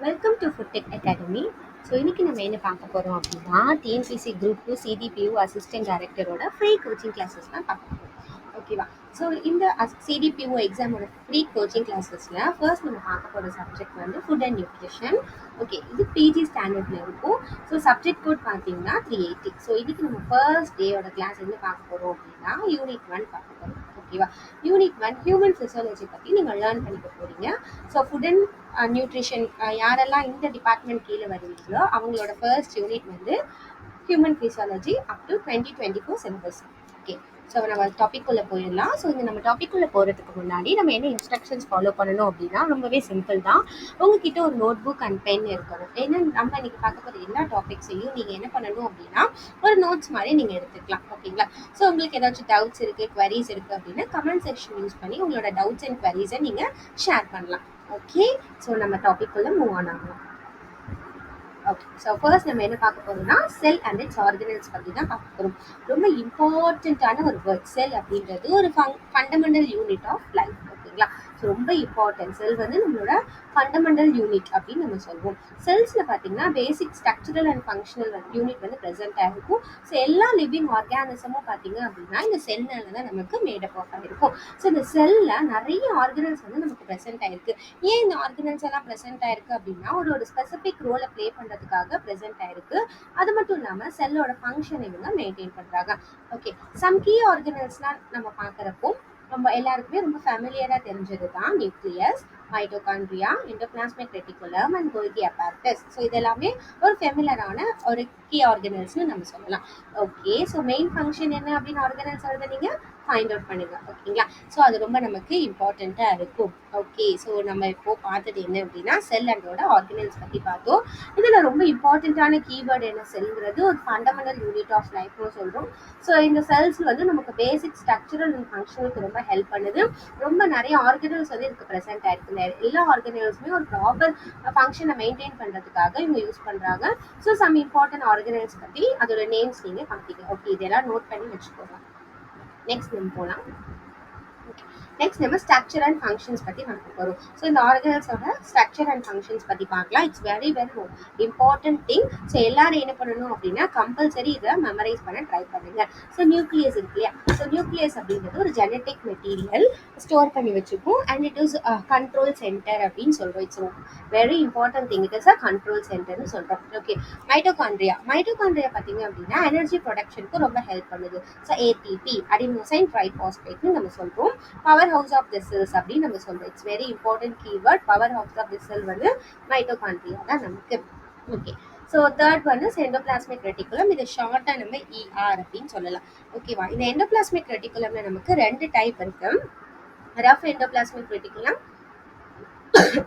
Welcome to food tech academy. So இன்னைக்கு நம்ம என்ன பார்க்க போகிறோம் அப்படின்னா டிஎன்பிசி குரூப் 2 சிடிபியூ அசிஸ்டன்ட் டைரக்டரோட ஃப்ரீ கோச்சிங் கிளாஸஸ் தான் பார்க்க போகிறோம். ஓகேவா? ஸோ இந்த சிடிபியூ எக்ஸாமோட ஃப்ரீ கோச்சிங் கிளாஸஸில் ஃபர்ஸ்ட் நம்ம பார்க்க போகிற சப்ஜெக்ட் வந்து ஃபுட் அண்ட் நியூட்ரிஷன். ஓகே, இது பிஜி ஸ்டாண்டர்டில் இருக்கும். ஸோ சப்ஜெக்ட் கோட் பார்த்தீங்கன்னா 380. ஸோ இதுக்கு நம்ம ஃபர்ஸ்ட் டேயோட கிளாஸ் என்ன பார்க்க போகிறோம் அப்படின்னா யூனிட் 1 பார்க்க போகிறோம். ஓகேவா? யூனிட் 1 ஹியூமன் ஃபிசியாலஜி பற்றி நீங்கள் லேர்ன் பண்ணிக்க போகிறீங்க. ஸோ ஃபுட் அண்ட் நியூட்ரிஷன் யாரெல்லாம் இந்த டிபார்ட்மெண்ட் கீழே வருவீங்களோ அவங்களோட ஃபர்ஸ்ட் யூனிட் வந்து human physiology up to 2024 syllabus. Okay, so நம்ம டாபிக் உள்ள போயிடலாம். ஸோ இந்த நம்ம டாபிக் உள்ள போகிறதுக்கு முன்னாடி நம்ம என்ன இன்ஸ்ட்ரக்ஷன்ஸ் ஃபாலோ பண்ணணும் அப்படின்னா ரொம்பவே சிம்பிள் தான். உங்ககிட்ட ஒரு நோட் புக் அண்ட் பென் இருக்கணும். ஏன்னா நம்ம இன்னைக்கு பார்க்க போகிற எல்லா டாபிக்ஸையும் நீங்கள் என்ன பண்ணணும் அப்படின்னா ஒரு நோட்ஸ் மாதிரி நீங்கள் எடுத்துக்கலாம். ஓகேங்களா? ஸோ உங்களுக்கு ஏதாச்சும் டவுட்ஸ் இருக்குது, குவரிஸ் இருக்குது அப்படின்னா கமெண்ட் செக்ஷன் யூஸ் பண்ணி உங்களோட டவுட்ஸ் அண்ட் குவரிஸை நீங்கள் ஷேர் பண்ணலாம். ஓகே, ஸோ நம்ம டாபிக் உள்ள மூவ் ஆன் ஆகலாம். ஓகே, ஸோ ஃபர்ஸ்ட் நம்ம என்ன பார்க்க போறோம்னா செல் அண்ட் இட்ஸ் ஆர்கனல்ஸ் பற்றி தான் பார்க்க போகிறோம். ரொம்ப இம்பார்ட்டண்ட்டான ஒரு வேர்ட். செல் அப்படின்றது ஒரு ஃபண்டமெண்டல் யூனிட் ஆஃப் லைஃப். ஓகேங்களா? ஸோ ரொம்ப இம்பார்ட்டன்ட். செல் வந்து நம்மளோட ஃபண்டமெண்டல் யூனிட் அப்படின்னு நம்ம சொல்லுவோம். செல்ஸில் பார்த்தீங்கன்னா பேசிக் ஸ்ட்ரக்சரல் அண்ட் ஃபங்க்ஷனல் யூனிட் வந்து ப்ரெசென்ட்டாக இருக்கும். ஸோ எல்லா லிவிங் ஆர்கானிசமும் பார்த்தீங்க அப்படின்னா இந்த செல்னால தான் நமக்கு மேடப் ஆஃப் ஆகிருக்கும். ஸோ இந்த செல்லில் நிறைய ஆர்கனல்ஸ் வந்து நமக்கு ப்ரெசென்ட் ஆகிருக்கு. ஏன் இந்த ஆர்கனல்ஸ் எல்லாம் ப்ரெசென்ட் ஆயிருக்கு அப்படின்னா ஒரு ஸ்பெசிஃபிக் ரோலை ப்ளே பண்ணுறதுக்காக ப்ரெசென்ட் ஆயிருக்கு. அது மட்டும் இல்லாமல் செல்லோட ஃபங்க்ஷனை இவங்க மெயின்டைன் பண்ணுறாங்க. ஓகே, சம் கீ ஆர்கனல்ஸ்லாம் நம்ம பார்க்குறப்போ நம்ம எல்லாருக்குமே ரொம்ப ஃபேமிலியராக தெரிஞ்சது தான் nucleus, mitochondria, endoplasmic reticulum and கோல்கி apparatus. So இதெல்லாமே ஒரு ஃபெமிலரான ஒரு கீ ஆர்கனல்ஸ்னு நம்ம சொல்லலாம். ஓகே, ஸோ மெயின் ஃபங்க்ஷன் என்ன அப்படின்னு ஆர்கனல்ஸ் வந்து நீங்கள் ஃபைண்ட் அவுட் பண்ணுங்க. ஓகேங்களா? ஸோ அது ரொம்ப நமக்கு இம்பார்ட்டண்ட்டாக இருக்கும். ஓகே, ஸோ நம்ம இப்போ பார்த்தது என்ன அப்படின்னா செல் அண்டோட ஆர்கனல்ஸ் பற்றி பார்த்தோம். இதில் ரொம்ப இம்பார்ட்டண்ட்டான கீவேர்டு என்ன, செல்ங்கிறது ஒரு ஃபண்டமெண்டல் யூனிட் ஆஃப் லைஃப்னு சொல்கிறோம். ஸோ இந்த செல்ஸ் வந்து நமக்கு பேசிக் ஸ்ட்ரக்சரல் அண்ட் ஃபங்க்ஷனுக்கு ரொம்ப ஹெல்ப் பண்ணுது. ரொம்ப நிறைய ஆர்கனல்ஸ் வந்து இதுக்கு ப்ரெசென்ட் ஆயிருக்கு. எல்லா ஆர்கனல்ஸுமே ஒரு ப்ராப்பர் ஃபங்க்ஷனை மெயின்டைன் பண்ணுறதுக்காக இவங்க யூஸ் பண்ணுறாங்க. ஸோ சம் இம்பார்ட்டன்ட் ஆர்கனல்ஸ் பற்றி அதோட நேம்ஸ் நீங்கள் பார்த்தீங்க. ஓகே, இதெல்லாம் நோட் பண்ணி வச்சுக்கோங்க. நெக்ஸ்ட் நம்ம போகலாம். நெக்ஸ்ட் நம்ம ஸ்ட்ரக்சர் அண்ட் ஃபங்க்ஷன்ஸ் பற்றி பார்க்க போகிறோம். ஸோ இந்த ஆர்கனல்ஸோட ஸ்ட்ரக்சர் அண்ட் ஃபங்க்ஷன்ஸ் பற்றி பார்க்கலாம். It's very very important thing. So எல்லாரும் என்ன பண்ணணும் அப்படின்னா கம்பல்சரி இதை மெமரைஸ் பண்ண ட்ரை பண்ணுங்க. ஸோ நியூக்ளியஸ் இருக்கு இல்லையா? ஸோ நியூக்ளியஸ் அப்படின்றது ஒரு ஜெனட்டிக் மெட்டீரியல் ஸ்டோர் பண்ணி வச்சுக்கும் and it is control centre அப்படின்னு சொல்கிறோம். It's very important thing. It is a control சென்டர்னு சொல்கிறோம். ஓகே, மைட்டோகாண்ட்ரியா பார்த்தீங்க அப்படின்னா எனர்ஜி ப்ரொடக்ஷனுக்கு ரொம்ப ஹெல்ப் பண்ணுது. ஸோ ஏடிபி அடினோசைன் ட்ரைபாஸ்பேட்னு நம்ம சொல்கிறோம். Power house of the cells அப்படின்னு நம்ம சொல்றோம். It's very important keyword. Power house of the cell வந்து மைட்டோகாண்ட்ரியா தான் நமக்கு. ஓகே, ஸோ தேர்ட் வந்து எண்டோபிளாஸ்மிக் ரெட்டிகுலம். இது ஷார்ட்டாக நம்ம ER அப்படின்னு சொல்லலாம். ஓகேவா? இந்த எண்டோபிளாஸ்மிக் ரெட்டிகுலம்ல நமக்கு 2 டைப் இருக்கு. Rough endoplasmic reticulum,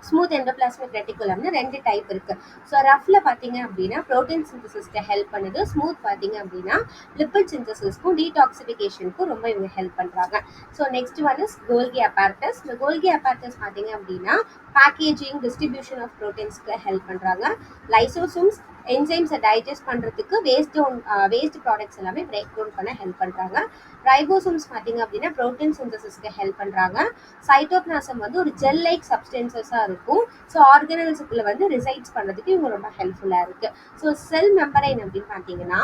smooth endoplasmic ரெட்டிகுலம்னு 2 டைப் இருக்கு. ஸோ ரஃப்ல பார்த்தீங்க அப்படின்னா ப்ரோட்டீன் சிந்தசிஸ்க்கு ஹெல்ப் பண்ணுது. ஸ்மூத் பார்த்தீங்க அப்படின்னா லிப்பிட் சிந்தசிஸ்க்கும் டீடாக்சிஃபிகேஷனுக்கும் ரொம்ப இவங்க ஹெல்ப் பண்ணுறாங்க. So next one is Golgi apparatus. இந்த கோல்கி அப்பாரட்டஸ் பார்த்தீங்க அப்படின்னா பேக்கேஜிங், டிஸ்ட்ரிபியூஷன் ஆஃப் ப்ரோட்டீன்ஸ்க்கு ஹெல்ப் பண்ணுறாங்க. லைசோசோம்ஸ் என்சைம்ஸை டைஜஸ்ட் பண்ணுறதுக்கு வேஸ்ட் ப்ராடக்ட்ஸ் எல்லாமே பிரேக் டவுன் பண்ண ஹெல்ப் பண்ணுறாங்க. ரைபோசோம்ஸ் பார்த்தீங்க அப்படின்னா ப்ரோட்டீன் சிந்தசிஸ்க்கு ஹெல்ப் பண்ணுறாங்க. சைட்டோபிளாசம் வந்து ஒரு ஜெல் லைக் சப்ஸ்டன்சஸாக இருக்கும். ஸோ ஆர்கனல்ஸுக்குள்ள வந்து ரிசைட்ஸ் பண்ணுறதுக்கு இவங்க ரொம்ப ஹெல்ப்ஃபுல்லாக இருக்குது. ஸோ செல் மெம்பரைன் அப்படின்னு பார்த்தீங்கன்னா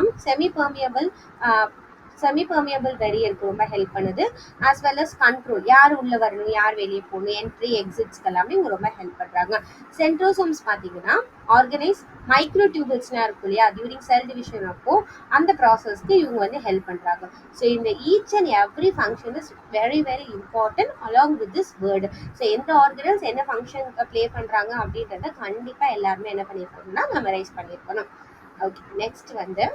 செமி பெர்மியபிள் பேரியருக்கு ரொம்ப ஹெல்ப் பண்ணுது. ஆஸ் வெல் அஸ் கண்ட்ரோல், யார் உள்ள வரணும், யார் வெளியே போகணும், என்ட்ரி எக்ஸிட்ஸ்க்கு எல்லாமே இவங்க ரொம்ப ஹெல்ப் பண்ணுறாங்க. சென்ட்ரோசோம்ஸ் பார்த்தீங்கன்னா ஆர்கனைஸ் மைக்ரோ டியூபிள்ஸ்லாம் இருக்கும் இல்லையா, டியூரிங் செல் டிவிஷன் அப்போ அந்த ப்ராசஸ்க்கு இவங்க வந்து ஹெல்ப் பண்ணுறாங்க. ஸோ இந்த each and every function is very very important along with this word. So எந்த ஆர்கனல்ஸ் என்ன ஃபங்க்ஷன் ப்ளே பண்ணுறாங்க அப்படின்றத கண்டிப்பாக எல்லாருமே என்ன பண்ணியிருக்கணும்னா மெமரைஸ் பண்ணியிருக்கணும். ஓகே, நெக்ஸ்ட் வந்து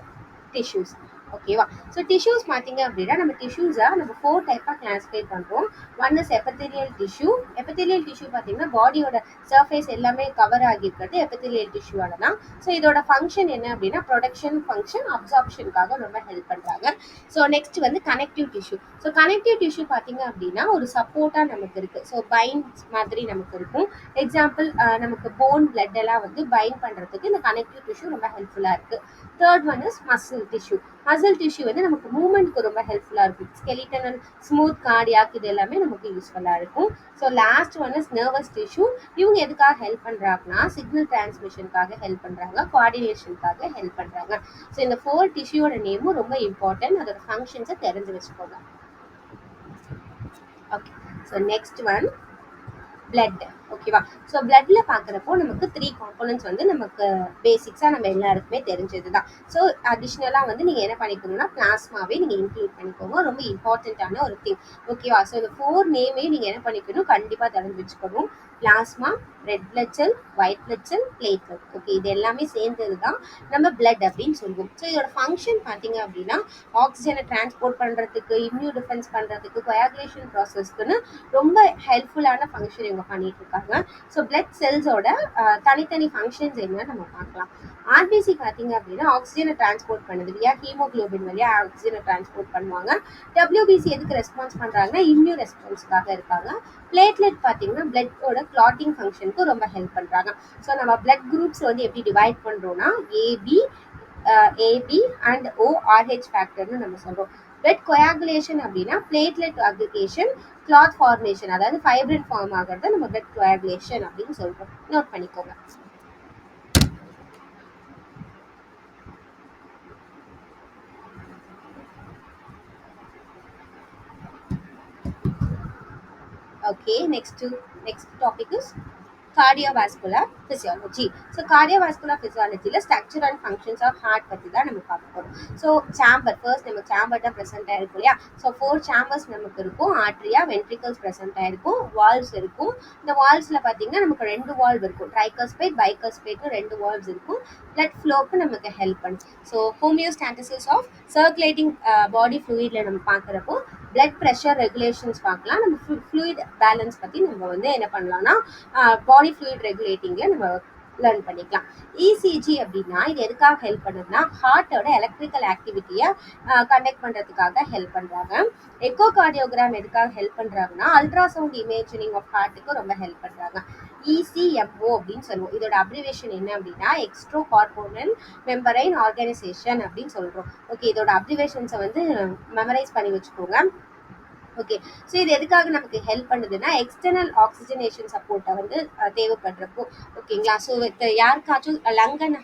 டிஷ்யூஸ். ஓகேவா? ஸோ டிஷ்யூஸ் பார்த்தீங்க அப்படின்னா நம்ம டிஷ்யூஸை நம்ம 4 டைப்பாக கிளாஸிஃபை பண்ணுறோம். One is epithelial tissue. Epithelial tissue பார்த்தீங்கன்னா பாடியோட சர்ஃபேஸ் எல்லாமே கவர் ஆகியிருக்கிறது எபித்தீலியல் டிஷ்யூவால தான். ஸோ இதோட ஃபங்க்ஷன் என்ன அப்படின்னா ப்ரொடக்ஷன் ஃபங்க்ஷன், அப்சார்ப்ஷனுக்காக ரொம்ப ஹெல்ப் பண்ணுறாங்க. ஸோ நெக்ஸ்ட் வந்து connective tissue. So connective tissue பார்த்தீங்க அப்படின்னா ஒரு சப்போர்ட்டாக நமக்கு இருக்குது. ஸோ பைண்ட் மாதிரி நமக்கு இருக்கும். எக்ஸாம்பிள் நமக்கு போன் பிளட் எல்லாம் வந்து பைண்ட் பண்ணுறதுக்கு இந்த கனெக்டிவ் டிஷ்யூ ரொம்ப ஹெல்ப்ஃபுல்லாக இருக்குது. Third one is muscle tissue. Muscle tissue வந்து நமக்கு மூவ்மெண்ட்க்கு ரொம்ப ஹெல்ப்ஃபுல்லாக இருக்கும். ஸ்கெலிட்டன் அண்ட் ஸ்மூத் கார்டியாக் இது எல்லாமே நமக்கு யூஸ்ஃபுல்லாக இருக்கும். So last one is nervous tissue. இவங்க எதுக்காக ஹெல்ப் பண்ணுறாங்கன்னா சிக்னல் டிரான்ஸ்மிஷனுக்காக ஹெல்ப் பண்ணுறாங்க, கோஆர்டினேஷனுக்காக ஹெல்ப் பண்ணுறாங்க. ஸோ இந்த 4 டிஷ்யூவோட நேமும் ரொம்ப இம்பார்ட்டன்ட். அதோட ஃபங்க்ஷன்ஸை தெரிஞ்சு வச்சுக்கோங்க. Okay, so next one blood. ஓகேவா? ஸோ பிளட்ல பார்க்குறப்போ நமக்கு 3 காம்போனன்ட்ஸ் வந்து நமக்கு பேசிக்ஸாக நம்ம எல்லாருக்குமே தெரிஞ்சது தான். ஸோ அடிஷ்னலாக வந்து நீங்கள் என்ன பண்ணிக்கணும்னா பிளாஸ்மாவே நீங்கள் இன்க்ளூட் பண்ணிக்கோங்க. ரொம்ப இம்பார்ட்டண்ட்டான ஒரு திங். ஓகேவா? ஸோ இந்த 4 நேமே நீங்கள் என்ன பண்ணிக்கணும், கண்டிப்பாக தெரிஞ்சு வச்சுக்கணும். Plasma, red blood cell, white blood cell, platelet. Okay, இது எல்லாமே சேர்ந்தது தான் நம்ம பிளட் அப்படின்னு சொல்லுவோம். ஸோ இதோட ஃபங்க்ஷன் பார்த்தீங்க அப்படின்னா ஆக்சிஜனை டிரான்ஸ்போர்ட் பண்ணுறதுக்கு, இம்யூன் டிஃபென்ஸ் பண்ணுறதுக்கு, கொயாகுலேஷன் ப்ராசஸ்க்குன்னு ரொம்ப ஹெல்ப்ஃபுல்லான ஃபங்க்ஷன் இவங்க பண்ணிட்டு இருக்காங்க. ஸோ பிளட் செல்ஸோட தனித்தனி ஃபங்க்ஷன்ஸ் என்னன்னு நம்ம பார்க்கலாம். ஆர்பிசி பார்த்தீங்க அப்படின்னா ஆக்சிஜனை டிரான்ஸ்போர்ட் பண்ணுது இல்லையா, ஹீமோகுளோபின் வழியா ஆக்சிஜனை டிரான்ஸ்போர்ட் பண்ணுவாங்க. டபிள்யூபிசி எதுக்கு ரெஸ்பான்ஸ் பண்ணுறாங்கன்னா இம்யூன் ரெஸ்பான்ஸ்க்காக இருக்காங்க. பிளேட்லெட் பார்த்தீங்கன்னா பிளட்டோட கிளாட்டிங் ஃபங்க்ஷனுக்கு ரொம்ப ஹெல்ப் பண்ணுறாங்க. ஸோ நம்ம பிளட் குரூப்ஸ் வந்து எப்படி டிவைட் பண்ணுறோம்னா ஏபி அண்ட் ஓஆர்ஹெச் ஃபேக்டர்னு நம்ம சொல்கிறோம். பிளட் கொயாகுலேஷன் அப்படின்னா பிளேட்லெட் அக்ரிகேஷன், கிளாத் ஃபார்மேஷன், அதாவது ஃபைப்ரின் ஃபார்ம் ஆகிறத நம்ம பிளட் கொயாகுலேஷன் அப்படின்னு சொல்கிறோம். நோட் பண்ணிக்கோங்க. Okay, next topic is cardiovascular physiology. So cardiovascular physiology la structure and functions of heart பத்தி தான் நம்ம பார்க்க போறோம். So chamber, first நம்ம chamber தான் present ஆயிருக்கும் இல்லையா. So 4 chambers நமக்கு இருக்கும். arteria, ventricles present ஆயிருக்கும், valves இருக்கும். இந்த valvesல பார்த்தீங்கன்னா நமக்கு 2 valve இருக்கும், tricuspid, bicuspid 2 valves இருக்கும். blood flowக்கு நமக்கு ஹெல்ப் பண்ணும். So homeostasis of circulating body fluidல நம்ம பார்க்குறப்போ blood pressure regulations பார்க்கலாம். நம்ம fluid balance பற்றி நம்ம வந்து என்ன பண்ணலாம்னா பாடி ஃப்ளூயிட் ரெகுலேட்டிங்ல நம்ம லேர்ன் பண்ணிக்கலாம். இசிஜி அப்படின்னா இது எதுக்காக ஹெல்ப் பண்ணுதுன்னா ஹார்ட்டோட எலக்ட்ரிக்கல் ஆக்டிவிட்டியை கண்டக்ட் பண்ணுறதுக்காக ஹெல்ப் பண்ணுறாங்க. எக்கோ கார்டியோகிராம் எதுக்காக ஹெல்ப் பண்ணுறாங்கன்னா அல்ட்ராசவுண்ட் இமேஜினிங் ஆஃப் ஹார்ட்டுக்கு ரொம்ப ஹெல்ப் பண்ணுறாங்க. இசிஎம்ஓ அப்படின்னு சொல்லுவோம். இதோட அப்ரிவேஷன் என்ன அப்படின்னா எக்ஸ்ட்ரோ கார்போனல் மெம்பரைன் ஆர்கனைசேஷன் அப்படின்னு சொல்கிறோம். ஓகே, இதோட அப்ரிவேஷன்ஸை வந்து மெமரைஸ் பண்ணி வச்சுக்கோங்க. ஓகே, ஸோ இது எதுக்காக நமக்கு ஹெல்ப் பண்ணுதுன்னா எக்ஸ்டர்னல் ஆக்சிஜனேஷன் சப்போர்ட்டை வந்து தேவைப்படுறப்போ, ஓகேங்களா. ஸோ யாருக்காச்சும் லங் அண்ட்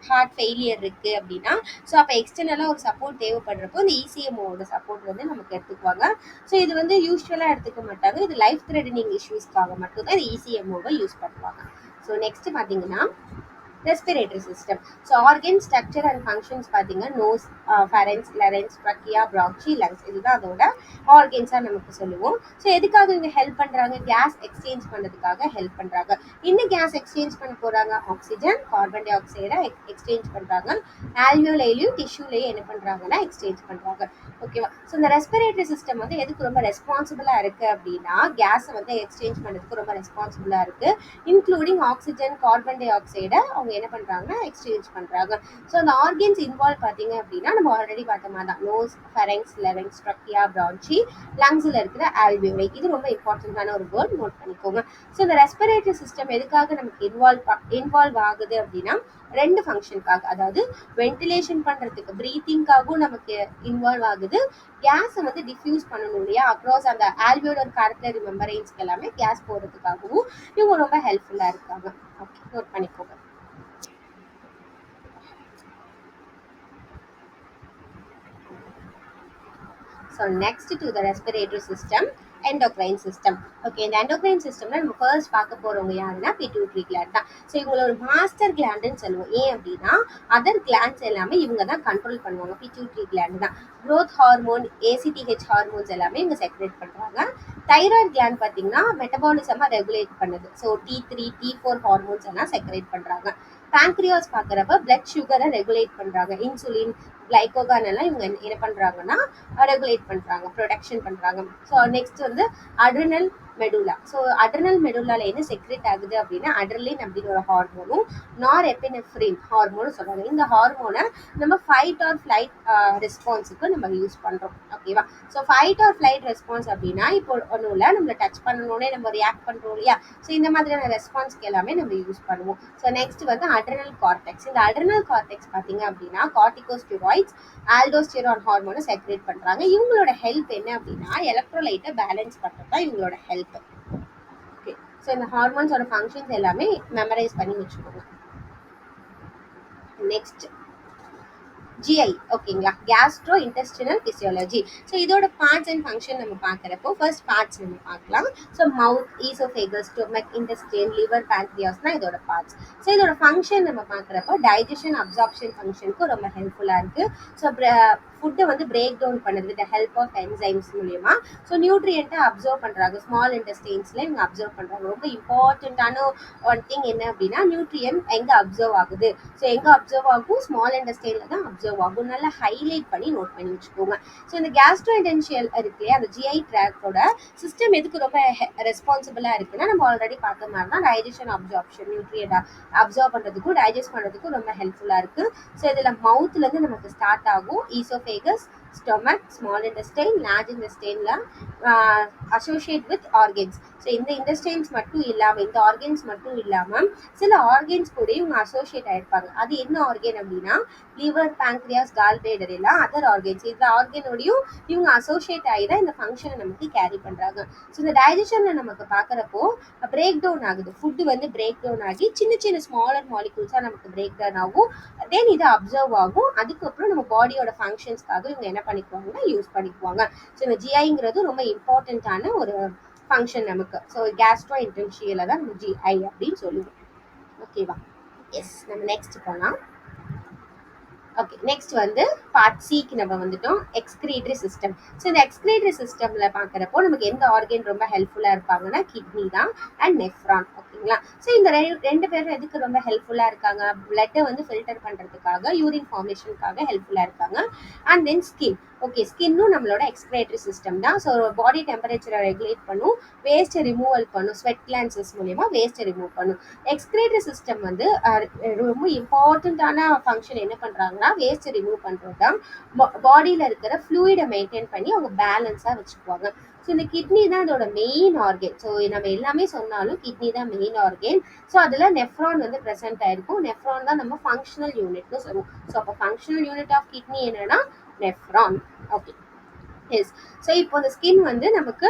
ஹார்ட் ஃபெயிலியர் இருக்குது அப்படின்னா ஸோ அப்போ எக்ஸ்டர்னலாக ஒரு சப்போர்ட் தேவைப்படுறப்போ இந்த இசிஎம்ஓட சப்போர்ட் வந்து நமக்கு எடுத்துக்குவாங்க. ஸோ இது வந்து யூஸ்வலாக எடுத்துக்க மாட்டாங்க. இது லைஃப் த்ரெட்டனிங் இஷ்யூஸ்க்காக மட்டும்தான் இந்த இசிஎம்ஓவை யூஸ் பண்ணுவாங்க. ஸோ நெக்ஸ்ட் பார்த்தீங்கன்னா respiratory system. So organ structure and functions பார்த்தீங்கன்னா நோஸ், ஃபேரன்ஸ், லெரன்ஸ், ட்ரக்கியா, ப்ரான்ச்சி, லங்ஸ் இதுதான் அதோட ஆர்கன்ஸாக நமக்கு சொல்லுவோம். ஸோ எதுக்காக இவங்க ஹெல்ப் பண்ணுறாங்க, கேஸ் எக்ஸ்சேஞ்ச் பண்ணுறதுக்காக ஹெல்ப் பண்ணுறாங்க. இன்னும் கேஸ் எக்ஸ்சேஞ்ச் பண்ண போகிறாங்க, ஆக்சிஜன், கார்பன் டை ஆக்சைடை எக்ஸ்சேஞ்ச் பண்ணுறாங்க. ஆல்வியோலையும் டிஷ்யூலையும் என்ன பண்ணுறாங்கன்னா எக்ஸ்சேஞ்ச் பண்ணுறாங்க. ஓகேவா. ஸோ இந்த ரெஸ்பிரேட்டரி சிஸ்டம் வந்து எதுக்கு ரொம்ப ரெஸ்பான்சிபிளாக இருக்குது அப்படின்னா கேஸை வந்து எக்ஸ்சேஞ்ச் பண்ணுறதுக்கு ரொம்ப ரெஸ்பான்சிபிளாக இருக்குது. இன்க்ளூடிங் ஆக்சிஜன், கார்பன் டை ஆக்சைடை அவங்க என்ன பண்ணுறாங்கன்னா எக்ஸ்சேஞ்ச் பண்ணுறாங்க. ஸோ அந்த ஆர்கன்ஸ் இன்வால்வ் பார்த்தீங்க அப்படின்னா நம்ம ஆல்ரெடி பார்த்த மாதிரி தான் நோஸ், ஃபெரங்ஸ், லெரங்ஸ், ட்ரக்கியா, ப்ரான்ச்சி, லங்ஸில் இருக்கிற ஆல்வியோலை. இது ரொம்ப இம்பார்ட்டன்டான ஒரு வேர்ட், நோட் பண்ணிக்கோங்க. ஸோ இந்த ரெஸ்பிரேட்டரி சிஸ்டம் எதுக்காக நமக்கு இன்வால்வ் ஆகுது அப்படின்னா 2 ஃபங்க்ஷனுக்காக, அதாவது வென்டிலேஷன் பண்ணுறதுக்கு ப்ரீத்திங்காகவும் நமக்கு இன்வால்வ் ஆகுது. கேஸை வந்து டிஃப்யூஸ் பண்ணணும் இல்லையா அக்ராஸ் அந்த ஆல்வியோலர் கார்டிலரி மெம்பரைன்ஸ்க்கு எல்லாமே கேஸ் போகிறதுக்காகவும் இவங்க ரொம்ப ஹெல்ப்ஃபுல்லாக இருக்காங்க. ஓகே, நோட் பண்ணிக்கோங்க. So next to the respiratory system, endocrine system. Okay, இந்த எண்டோக்ரைன் சிஸ்டம்ல நம்ம ஃபர்ஸ்ட் பார்க்க போறவங்க யாருன்னா பிட்யூட்டரி கிளாண்ட் தான். ஸோ இவங்கள ஒரு மாஸ்டர் கிளாண்டுன்னு சொல்லுவோம். ஏன் அப்படின்னா அதர் கிளாண்ட்ஸ் எல்லாமே இவங்க தான் கண்ட்ரோல் பண்ணுவாங்க. பிட்யூட்டரி கிளாண்ட் தான் க்ரோத் ஹார்மோன், ஏசிடிஹெச் ஹார்மோன்ஸ் எல்லாமே இவங்க செக்ரேட் பண்ணுறாங்க. தைராய்டு கிளாண்ட் பார்த்தீங்கன்னா மெட்டபாலிசமாக ரெகுலேட் பண்ணுது. ஸோ T3, T4 ஹார்மோன்ஸ் எல்லாம் செக்ரேட் பண்ணுறாங்க. பேங்க்ரியாஸ் பார்க்குறப்ப பிளட் சுகரை ரெகுலேட் பண்ணுறாங்க. இன்சுலின், கிளைகோகான் எல்லாம் இவங்க என்ன பண்ணுறாங்கன்னா ரெகுலேட் பண்ணுறாங்க, ப்ரொடக்ஷன் பண்ணுறாங்க. ஸோ நெக்ஸ்ட் வந்து அட்ரினல், மெடுலா. ஸோ அட்ரினல் மெடுலால என்ன செக்ரெட் ஆகுது அப்படின்னா அட்ரிலின் அப்படின்னு ஒரு ஹார்மோனும் நார் எபினெஃப்ரின் ஹார்மோனும் சொல்றாங்க. இந்த ஹார்மோனை நம்ம ஃபைட் ஆர் ஃப்ளைட் ரெஸ்பான்ஸுக்கு நம்ம யூஸ் பண்றோம். ஓகேவா? So fight or flight response அப்படின்னா இப்போ ஒன்றும் இல்லை, நம்மளை டச் பண்ணணுன்னே நம்ம ரியாக்ட் பண்றோம் இல்லையா? ஸோ இந்த மாதிரியான ரெஸ்பான்ஸ்க்கு எல்லாமே நம்ம யூஸ் பண்ணுவோம். ஸோ நெக்ஸ்ட் வந்து அட்ரினல் கார்டெக்ஸ். இந்த அட்ரினல் கார்டெக்ஸ் பார்த்தீங்க அப்படின்னா கார்டிகோஸ்டெராய்ட்ஸ் ஆல்டோஸ்டெரான் ஹார்மோனை செக்ரேட் பண்றாங்க. இவங்களோட ஹெல்ப் என்ன அப்படின்னா எலக்ட்ரோலைட்டை பேலன்ஸ் பண்றது தான் இவங்களோட ஹெல்ப். ஓகே, ஸோ இந்த ஹார்மோன்ஸோட ஃபங்க்ஷன்ஸ் எல்லாமே மெமரைஸ் பண்ணி வச்சுக்கோங்க. Next GI. ஓகேங்களா? Castro intestinal physiology. ஸோ இதோட பார்ட்ஸ் அண்ட் ஃபங்க்ஷன் நம்ம பார்க்குறப்போ ஃபர்ஸ்ட் பார்ட்ஸ் நம்ம பார்க்கலாம். ஸோ மவுத், ஈசோஃபேகஸ், ஸ்டொமக், இன்டெஸ்டைன், லிவர், பேன்க்ரியாஸ்னா இதோட பார்ட்ஸ். ஸோ இதோட ஃபங்க்ஷன் நம்ம பார்க்குறப்போ டைஜஷன் அப்சார்ப்ஷன் ஃபங்க்ஷனுக்கு ரொம்ப ஹெல்ப்ஃபுல்லாக இருக்குது. ஸோ ஃபுட்டை வந்து பிரேக் டவுன் பண்ணுது வித் ஹெல்ப் ஆஃப் என்சைம்ஸ் மூலியமா. ஸோ நியூட்ரியண்ட்டை அப்சர்வ் பண்ணுறாங்க, ஸ்மால் இன்டெஸ்டைன்ஸில் இவங்க அப்சர்வ் பண்ணுறாங்க. ரொம்ப இம்பார்ட்டண்ட்டான ஒன் திங் என்ன அப்படின்னா நியூட்ரியன் எங்கே அப்சர்வ் ஆகுது. ஸோ எங்கே அப்சர்வ் ஆகும்? ஸ்மால் இன்டெஸ்டைனில் தான் அப்சர்வ் ஆகும். நல்லா ஹைலைட் பண்ணி நோட் பண்ணி வச்சுக்கோங்க. ஸோ இந்த கேஸ்ட்ரோ இன்டென்ஷியல் இருக்கு இல்லையா, அந்த GI ட்ராக்டோட சிஸ்டம் எதுக்கு ரொம்ப ரெஸ்பான்சிபிளாக இருக்குன்னா நம்ம ஆல்ரெடி பார்த்த மாதிரி தான் டைஜஷன் அப்சார்ப்ஷன், நியூட்ரியன் அப்சர்வ் பண்ணுறதுக்கும் டைஜஸ்ட் பண்ணுறதுக்கும் ரொம்ப ஹெல்ப்ஃபுல்லாக இருக்குது. ஸோ இதில் மவுத்லேருந்து நமக்கு ஸ்டார்ட் ஆகும். Oesophagus, stomach, small intestine, large இன்டெஸ்டைன்ல அசோசியேட் வித் ஆர்கன்ஸ். ஸோ இந்த இன்டெஸ்டைன்ஸ் மட்டும் இல்லாமல், இந்த ஆர்கன்ஸ் மட்டும் இல்லாமல் சில ஆர்கன்ஸ் கூட இவங்க அசோசியேட் ஆயிருப்பாங்க. அது என்ன ஆர்கன் அப்படின்னா லிவர், பேங்க்ரியாஸ், கால்பிளேடர் எல்லாம் அதர் ஆர்கன்ஸ். இந்த ஆர்கனோடையும் இவங்க அசோசியேட் ஆகி தான் இந்த ஃபங்க்ஷனை நமக்கு கேரி பண்ணுறாங்க. ஸோ இந்த டைஜஷனில் நமக்கு பார்க்குறப்போ பிரேக் டவுன் ஆகுது. ஃபுட்டு வந்து பிரேக் டவுன் ஆகி சின்ன சின்ன ஸ்மாலர் மாலிகூல்ஸாக நமக்கு பிரேக் டவுன் ஆகும். தென் இது அப்சர்வ் ஆகும். அதுக்கப்புறம் நம்ம பாடியோட ஃபங்க்ஷன்ஸ்க்காக இவங்க என்ன பண்ணிக்குவாங்கன்னா யூஸ் பண்ணிக்குவாங்க. ஸோ இந்த GIங்கிறது ரொம்ப இம்பார்ட்டண்ட்டான ஒரு ஃபங்க்ஷன் நமக்கு. ஸோ கேஸ்ட்ரோ இன்டென்ஷியலை தான் நம்ம GI அப்படின்னு சொல்லுவோம். ஓகேவா? எஸ், நம்ம நெக்ஸ்ட் போகலாம். ஓகே, நெக்ஸ்ட் வந்து பார்ட் சிக்கு நம்ம வந்துட்டோம், எக்ஸ்கிரீட்டரி சிஸ்டம். ஸோ இந்த எக்ஸ்கிரீட்டரி சிஸ்டம்ல பார்க்குறப்போ நமக்கு எந்த ஆர்கன் ரொம்ப ஹெல்ப்ஃபுல்லாக இருப்பாங்கன்னா கிட்னி தான் அண்ட் நெஃப்ரான். ஓகேங்களா? ஸோ இந்த ரெண்டு பேரும் எதுக்கு ரொம்ப ஹெல்ப்ஃபுல்லாக இருக்காங்க? பிளட்டை வந்து ஃபில்டர் பண்ணுறதுக்காக, யூரின் ஃபார்மேஷனுக்காக ஹெல்ப்ஃபுல்லாக இருக்காங்க. And then skin. ஓகே, ஸ்கின்னும் நம்மளோட எக்ஸ்கிரேட்டரி சிஸ்டம் தான். ஸோ பாடி டெம்பரேச்சரை ரெகுலேட் பண்ணும், வேஸ்ட்டை ரிமூவல் பண்ணும், ஸ்வெட் கிளான்சஸ் மூலியமா வேஸ்ட்டை ரிமூவ் பண்ணும். எக்ஸ்கிரேட்டரி சிஸ்டம் வந்து ரொம்ப இம்பார்ட்டண்ட்டான ஃபங்க்ஷன் என்ன பண்ணுறாங்கன்னா வேஸ்ட்டை ரிமூவ் பண்ணுறது தான். பாடியில் இருக்கிற ஃப்ளூயிடை மெயின்டைன் பண்ணி அவங்க பேலன்ஸாக வச்சுக்குவாங்க. ஸோ இந்த கிட்னி தான் அதோட மெயின் ஆர்கன். ஸோ நம்ம எல்லாமே சொன்னாலும் கிட்னி தான் மெயின் ஆர்கன். ஸோ அதில் நெஃப்ரான் வந்து ப்ரெசென்ட் ஆயிருக்கும். நெஃப்ரான் தான் நம்ம ஃபங்க்ஷனல் யூனிட்னு சொல்லுவோம். ஸோ அப்போ ஃபங்க்ஷனல் யூனிட் ஆஃப் கிட்னி என்னன்னா நெஃப்ரான். Okay, yes. ஸோ இப்போ இந்த ஸ்கின் வந்து நமக்கு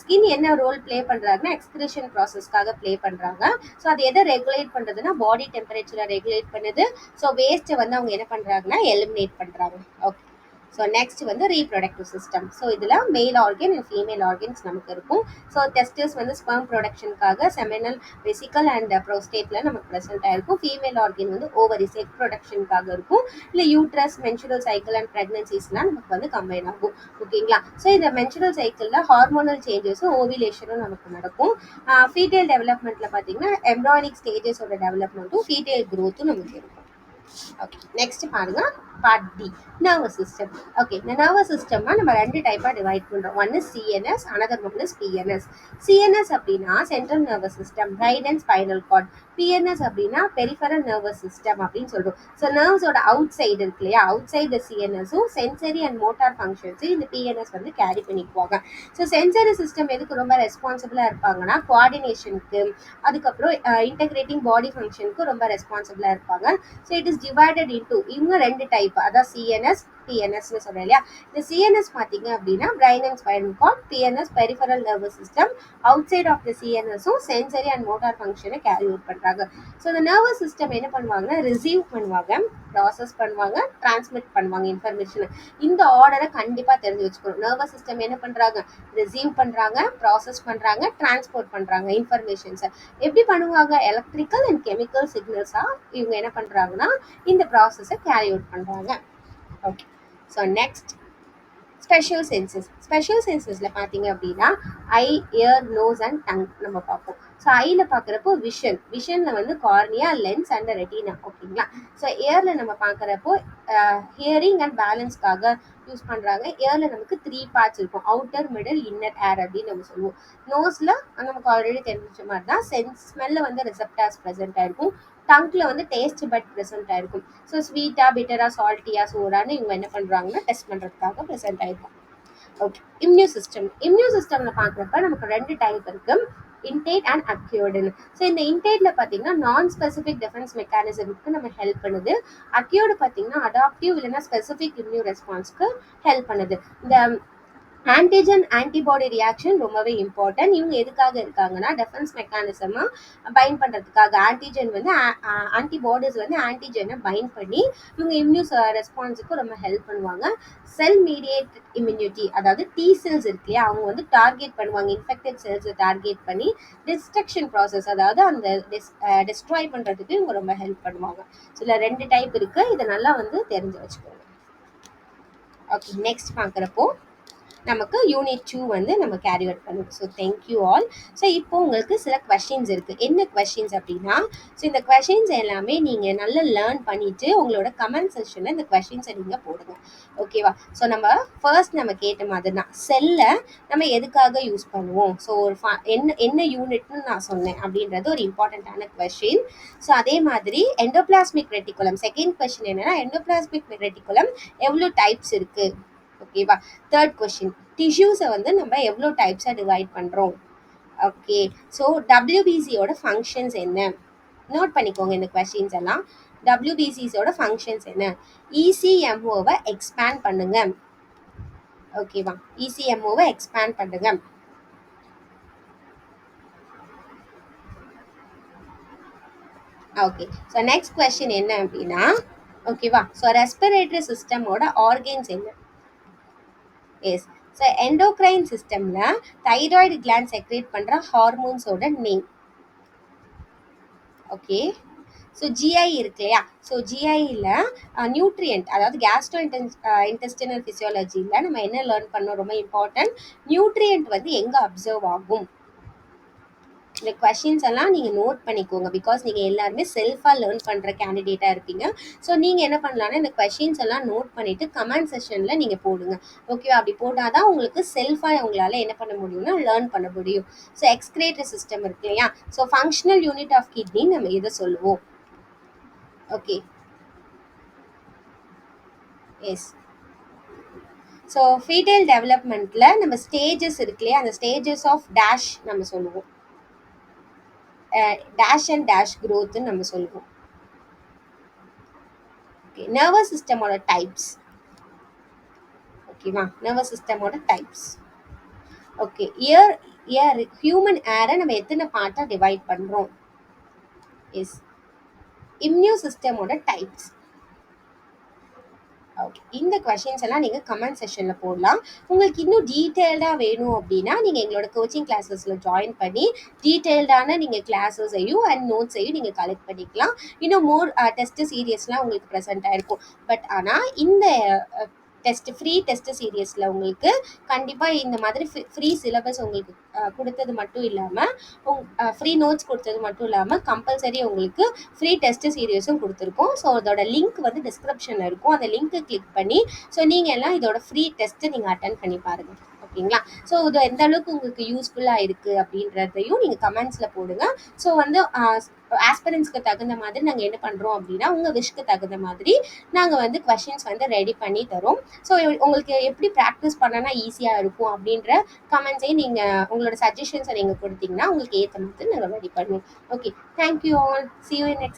ஸ்கின் என்ன ரோல் ப்ளே பண்ணுறாங்கன்னா எக்ஸ்கிரீஷன் ப்ராசஸ்க்காக ப்ளே பண்ணுறாங்க. ஸோ அது எதை ரெகுலேட் பண்ணுறதுன்னா பாடி டெம்பரேச்சரை ரெகுலேட் பண்ணுது. ஸோ வேஸ்ட்டை வந்து அவங்க என்ன பண்ணுறாங்கன்னா எலிமினேட் பண்ணுறாங்க. ஓகே, ஸோ நெக்ஸ்ட் வந்து ரீப்ரொடக்டிவ் சிஸ்டம். ஸோ இதில் மேல் ஆர்கன் அண்ட் ஃபீமேல் ஆர்கன்ஸ் நமக்கு இருக்கும். ஸோ டெஸ்டஸ் வந்து ஸ்பெர்ம் ப்ரொடக்ஷனுக்காக செமினல், வெசிக்கல் அண்ட் ப்ரோஸ்டேட்டில் நமக்கு ப்ரெசென்ட் ஆயிருக்கும். ஃபீமேல் ஆர்கன் வந்து ஓவரிஸ், எக் ப்ரொடக்ஷனுக்காக இருக்கும். இல்லை யூட்ரஸ், மென்சுரல் சைக்கிள் அண்ட் ப்ரெக்னன்சிஸ்லாம் நமக்கு வந்து கம்பைன் ஆகும். ஓகேங்களா? ஸோ இந்த மென்சுரல் சைக்கிளில் ஹார்மோனல் சேஞ்சஸும் ஓவிலேஷனும் நமக்கு நடக்கும். ஃபீட்டேல் டெவலப்மெண்ட்டில் பார்த்தீங்கன்னா எம்ப்ராய்னிக் ஸ்டேஜஸோட டெவலப்மெண்ட்டும் ஃபீட்டேல் க்ரோத்தும் நமக்கு இருக்கும். ஓகே, நெக்ஸ்ட் பாருங்க part D, nervous system. Okay, இந்த நர்வஸ் சிஸ்டம்னா நம்ம ரெண்டு டைப்பாக டிவைட் பண்ணுறோம். One is CNS, another one is PNS. CNS அப்படின்னா central nervous system, brain and spinal cord. PNS அப்படின்னா பெரிஃபரல் நர்வஸ் சிஸ்டம் அப்படின்னு சொல்றோம். ஸோ நர்வ்ஸோட அவுட் சைடு இருக்கு இல்லையா, அவுட் சைடு த CNSும் சென்சரி அண்ட் மோட்டார் ஃபங்க்ஷன்ஸும் இந்த PNS வந்து கேரி பண்ணிக்குவாங்க. ஸோ சென்சரி சிஸ்டம் எதுக்கு ரொம்ப ரெஸ்பான்சிபிளாக இருப்பாங்கன்னா கோஆர்டினேஷனுக்கு, அதுக்கப்புறம் இன்டெகிரேட்டிங் பாடி ஃபங்க்ஷனுக்கு ரொம்ப ரெஸ்பான்சிபிளாக இருப்பாங்க. So it is divided into, இவங்க ரெண்டு டைப், அதான் CNS, PNSன்னு சொல்றேன் இல்லையா. இந்த CNS பார்த்தீங்க அப்படின்னா brain and spinal cord, PNS peripheral nervous system. Outside of the CNSும் சென்சரி அண்ட் மோட்டார் ஃபங்க்ஷனை கேரி அவுட் பண்ணுறாங்க. ஸோ இந்த நர்வஸ் சிஸ்டம் என்ன பண்ணுவாங்கன்னா ரிசீவ் பண்ணுவாங்க, ப்ராசஸ் பண்ணுவாங்க, டிரான்ஸ்மிட் பண்ணுவாங்க இன்ஃபர்மேஷனை. இந்த ஆர்டரை கண்டிப்பாக தெரிஞ்சு வச்சுக்கணும். நர்வஸ் சிஸ்டம் என்ன பண்ணுறாங்க? ரிசீவ் பண்ணுறாங்க, ப்ராசஸ் பண்ணுறாங்க, டிரான்ஸ்போர்ட் பண்ணுறாங்க இன்ஃபர்மேஷன்ஸை. எப்படி பண்ணுவாங்க? எலக்ட்ரிக்கல் அண்ட் கெமிக்கல் சிக்னல்ஸாக இவங்க என்ன பண்ணுறாங்கன்னா இந்த ப்ராசஸை கேரி அவுட் பண்ணுறாங்க. Okay, so next special senses. Special சென்சஸில் பார்த்தீங்க அப்படின்னா eye, ear, nose and tongue நம்ம பார்ப்போம். ஸோ ஐயில் பார்க்குறப்போ விஷனில் வந்து கார்னியா, லென்ஸ் அண்ட் ரெட்டினா. ஓகேங்களா. ஸோ இயரில் நம்ம பார்க்குறப்போ ஹியரிங் அண்ட் பேலன்ஸ்க்காக யூஸ் பண்ணுறாங்க. இயரில் நமக்கு 3 பார்ட்ஸ் இருக்கும், அவுட்டர், மிடில், இன்னர் ஏர் அப்படின்னு நம்ம சொல்லுவோம். நோஸில் நமக்கு ஆல்ரெடி தெரிஞ்ச மாதிரி தான் ஸ்மெல்ல வந்து ரிசெப்டார்ஸ் ப்ரெசென்ட் ஆயிருக்கும். டங்க்ல வந்து டேஸ்ட் பட் ப்ரெசென்ட் ஆயிருக்கும். ஸோ ஸ்வீட்டா, பிட்டரா, சால்ட்டியா, சோடான்னு இவங்க என்ன பண்ணுறாங்கன்னா டெஸ்ட் பண்ணுறதுக்காக ப்ரெசென்ட் ஆயிருக்கும். ஓகே. இம்யூன் சிஸ்டம்ல பார்க்குறப்ப நமக்கு 2 டைப் இருக்கு, இன்டேட் அண்ட் அக்யூர்டுன்னு. ஸோ இந்த இன்டேட்ல பார்த்தீங்கன்னா நான் ஸ்பெசிஃபிக் டிஃபென்ஸ் மெக்கானிசம்க்கு நம்ம ஹெல்ப் பண்ணுது. அக்யூர்டு பார்த்தீங்கன்னா அடாப்டிவ் இல்லைன்னா ஸ்பெசிஃபிக் இம்யூன் ரெஸ்பான்ஸ்க்கு ஹெல்ப் பண்ணுது. இந்த ஆன்டிஜன் ஆன்டிபாடி ரியாக்ஷன் ரொம்பவே இம்பார்ட்டன்ட். இவங்க எதுக்காக இருக்காங்கன்னா டெஃபென்ஸ் மெக்கானிசமா பைண்ட் பண்ணுறதுக்காக. ஆன்டிஜன் வந்து ஆன்டிபாடிஸ் வந்து ஆன்டிஜனை பைண்ட் பண்ணி இவங்க இம்யூன் ரெஸ்பான்ஸுக்கு ரொம்ப ஹெல்ப் பண்ணுவாங்க. செல் மீடியேட் இம்யூனிட்டி, அதாவது டி செல்ஸ் இருக்கு இல்லையா, அவங்க வந்து டார்கெட் பண்ணுவாங்க, இன்ஃபெக்டட் செல்ஸை டார்கெட் பண்ணி டிஸ்ட்ரக்ஷன் ப்ராசஸ், அதாவது அந்த டிஸ்ட்ராய் பண்ணுறதுக்கு இவங்க ரொம்ப ஹெல்ப் பண்ணுவாங்க. ஸோ இதில் 2 டைப் இருக்கு, இதை நல்லா வந்து தெரிஞ்சு வச்சுக்கோங்க. ஓகே, நெக்ஸ்ட் பார்க்குறப்போ நமக்கு யூனிட் 2 வந்து நம்ம கேரி அவுட் பண்ணுவோம். So thank you all. ஸோ இப்போ உங்களுக்கு சில கொஷின்ஸ் இருக்குது. என்ன கொஷின்ஸ் அப்படின்னா, ஸோ இந்த கொஷின்ஸ் எல்லாமே நீங்கள் நல்லா லேர்ன் பண்ணிவிட்டு உங்களோட கமெண்ட் செக்ஷனில் இந்த கொஷின்ஸை நீங்கள் போடுங்க. ஓகேவா. ஸோ நம்ம ஃபர்ஸ்ட் நம்ம கேட்ட மாதிரி தான், செல்லை நம்ம எதுக்காக யூஸ் பண்ணுவோம், ஸோ ஒரு என்ன யூனிட்னு நான் சொன்னேன் அப்படின்றது ஒரு இம்பார்ட்டண்ட்டான கொஷின். ஸோ அதே மாதிரி எண்டோபிளாஸ்மிக் ரெட்டிகுலம், செகண்ட் கொஷின் என்னன்னா எண்டோபிளாஸ்மிக் ரெட்டிகுலம் எவ்வளோ டைப்ஸ் இருக்குது. ஓகேவா. தேர்ட் கொஸ்டின், டிஷ்யூஸை வந்து நம்ம எவ்வளோ டைப்ஸாக டிவைட் பண்ணுறோம். ஓகே. ஸோ டபிள்யூபிசியோட ஃபங்க்ஷன்ஸ் என்ன, நோட் பண்ணிக்கோங்க இந்த கொஸ்டின்ஸ் எல்லாம். டபிள்யூபிசிஸோட ஃபங்க்ஷன்ஸ் என்ன, இசிஎம்ஓவை எக்ஸ்பேண்ட் பண்ணுங்க. ஓகேவா, இசிஎம்ஓவை எக்ஸ்பேண்ட் பண்ணுங்க. ஓகே. ஸோ நெக்ஸ்ட் கொஸ்டின் என்ன அப்படின்னா, ஓகேவா, ஸோ ரெஸ்பிரேட்டரி சிஸ்டமோட ஆர்கன்ஸ் என்ன. எஸ். ஸோ எண்டோக்ரைன் சிஸ்டமில் தைராய்டு கிளாண்ட் செக்ரேட் பண்ணுற ஹார்மோன்ஸோட நேம். ஓகே. ஸோ ஜிஐ இருக்கு இல்லையா, ஸோ ஜிஐயில் நியூட்ரியன்ட், அதாவது கேஸ்ட்ரோ இன்டெஸ்டினல் ஃபிசியாலஜியில் நம்ம என்ன லேர்ன் பண்ணோம், ரொம்ப இம்பார்ட்டன்ட், நியூட்ரியன்ட் வந்து எங்கே அப்சர்வ் ஆகும். இந்த கொஷின்ஸ் எல்லாம் நீங்கள் நோட் பண்ணிக்கோங்க, பிகாஸ் நீங்கள் எல்லாருமே செல்ஃபாக லேர்ன் பண்ணுற கேண்டிடேட்டாக இருப்பீங்க. ஸோ நீங்கள் என்ன பண்ணலான்னா இந்த கொஷின்ஸ் எல்லாம் நோட் பண்ணிவிட்டு கமெண்ட் செஷனில் நீங்கள் போடுங்க. ஓகேவா. அப்படி போட்டால் தான் உங்களுக்கு செல்ஃபாக உங்களால் என்ன பண்ண முடியும்னா லேர்ன் பண்ண முடியும். ஸோ எக்ஸ்கிரேட்டரி சிஸ்டம் இருக்கு இல்லையா, so functional unit of kidney நம்ம இதை சொல்லுவோம். ஓகே. எஸ். ஸோ ஃபீட்டல் டெவலப்மெண்ட்டில் நம்ம ஸ்டேஜஸ் இருக்கு இல்லையா, அந்த ஸ்டேஜஸ் ஆஃப் டேஷ் நம்ம சொல்லுவோம், டேஷ் அண்ட் டேஷ் க்ரோத்னு நம்ம சொல்லுவோம். ஓகே. நர்வஸ் சிஸ்டமோட டைப்ஸ். ஓகேவா, நர்வஸ் சிஸ்டமோட டைப்ஸ். ஓகே. ஹியூமன் ஏரை நம்ம எத்தனை பார்ட்டாக டிவைட் பண்ணுறோம். எஸ். இம்யூன் சிஸ்டமோட டைப்ஸ். ஓகே. இந்த கொஷின்ஸ் எல்லாம் நீங்கள் கமெண்ட் செஷனில் போடலாம். உங்களுக்கு இன்னும் டீட்டெயில்டாக வேணும் அப்படின்னா நீங்கள் எங்களோட கோச்சிங் கிளாஸஸில் ஜாயின் பண்ணி டீட்டெயில்டான நீங்கள் கிளாஸஸையும் அண்ட் நோட்ஸையும் நீங்கள் கலெக்ட் பண்ணிக்கலாம். இன்னும் மோர் டெஸ்ட் சீரியஸ்லாம் உங்களுக்கு ப்ரெசென்ட் ஆகிருக்கும். பட் ஆனால் இந்த ஃப்ரீ டெஸ்ட் சீரியஸில் உங்களுக்கு கண்டிப்பாக இந்த மாதிரி ஃப்ரீ சிலபஸ் உங்களுக்கு கொடுத்தது மட்டும் இல்லாமல் ஃப்ரீ நோட்ஸ் கொடுத்தது மட்டும் இல்லாமல் கம்பல்சரி உங்களுக்கு ஃப்ரீ டெஸ்ட் சீரியஸும் கொடுத்துருக்கோம். ஸோ அதோட லிங்க் வந்து டிஸ்கிரிப்ஷனில் இருக்கும், அந்த லிங்க்கை கிளிக் பண்ணி ஸோ நீங்கள் எல்லாம் இதோட ஃப்ரீ டெஸ்ட்டை நீங்கள் அட்டன் பண்ணி பாருங்கள். ஓகேங்களா. ஸோ இது எந்த அளவுக்கு உங்களுக்கு யூஸ்ஃபுல்லாக இருக்குது அப்படின்றதையும் நீங்கள் கமெண்ட்ஸில் போடுங்க. ஸோ வந்து ஆஸ்பிரன்ஸ்க்கு தகுந்த மாதிரி நாங்கள் என்ன பண்ணுறோம் அப்படின்னா உங்கள் விஷக்கு தகுந்த மாதிரி நாங்கள் வந்து கொஷின்ஸ் வந்து ரெடி பண்ணி தரோம். ஸோ உங்களுக்கு எப்படி ப்ராக்டிஸ் பண்ணனா ஈஸியாக இருக்கும் அப்படின்ற கமெண்ட்ஸையும் நீங்கள் உங்களோட சஜஷன்ஸை நீங்கள் கொடுத்தீங்கன்னா உங்களுக்கு ஏற்ற மாதிரி நாங்கள் ரெடி பண்ணுவோம். Okay. Thank you all. See you in next